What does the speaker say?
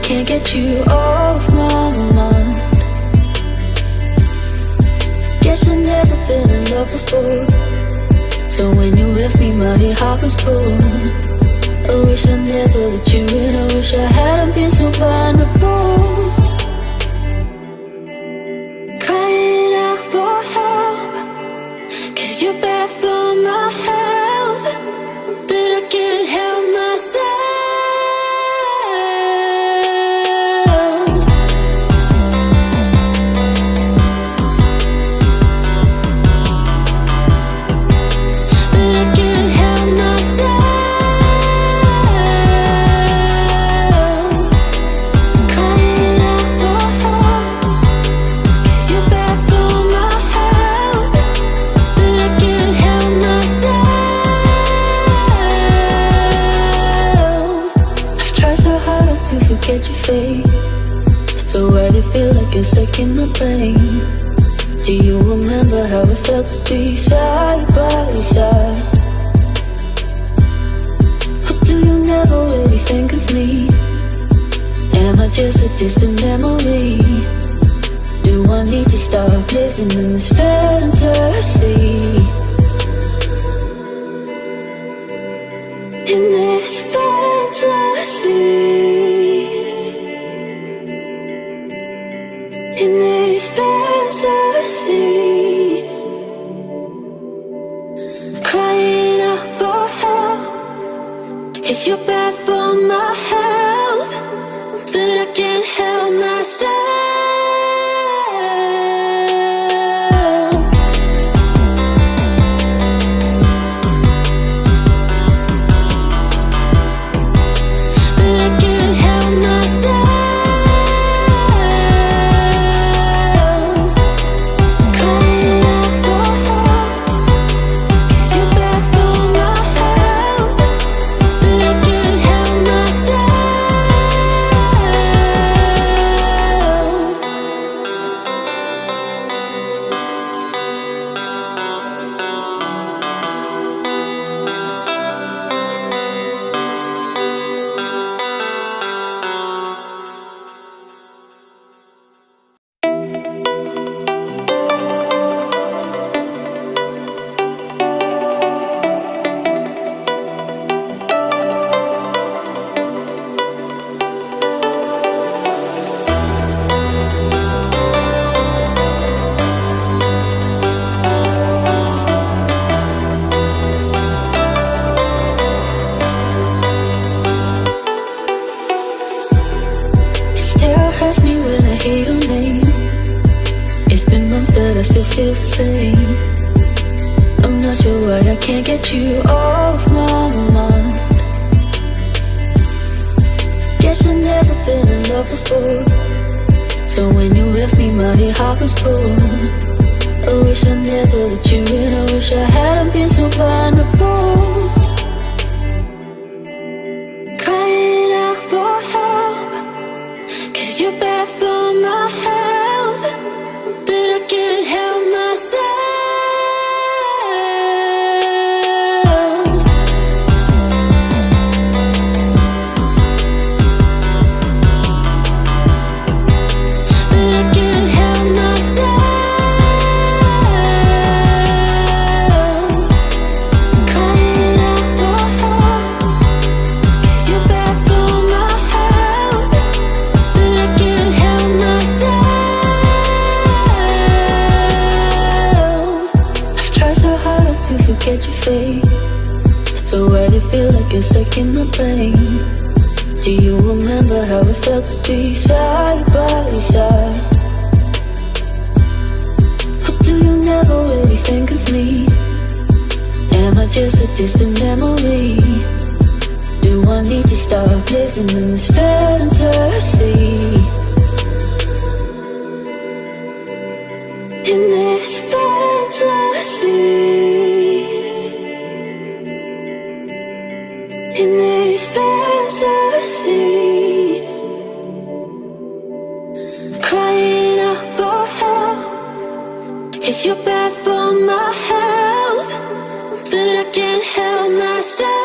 can't get you off my mind. Guess I've never been in love before, so when you left me my heart was torn. I wish I never let you in, I wish I hadn't been so vulnerable. Crying out for help, 'cause you're bad for my health, but I can't help myself. Get your face, so why does it feel like you're stuck in my brain? Do you remember how it felt to be side by side? Or do you never really think of me? Am I just a distant memory? Do I need to stop living in this fantasy? In this fantasy, in this fantasy, crying out for help, 'cause you're bad for my health, but I can't help myself. Feel the same. I'm not sure why I can't get you off my mind. Guess I've never been in love before, so when you left me my heart was torn. I wish I never let you in, I wish I hadn't been so vulnerable. Crying out for help, 'cause you're bad for my health, but I can't help myself. But I can't help myself. Crying out for help, 'cause you're bad for my health, but I can't help myself. To forget your face, so why does it feel like you're stuck in my brain? Do you remember how it felt to be side by side? Or do you never really think of me? Am I just a distant memory? Do I need to stop living in this fantasy? In this fantasy, in this fantasy, crying out for help, 'cause you're bad for my health, but I can't help myself.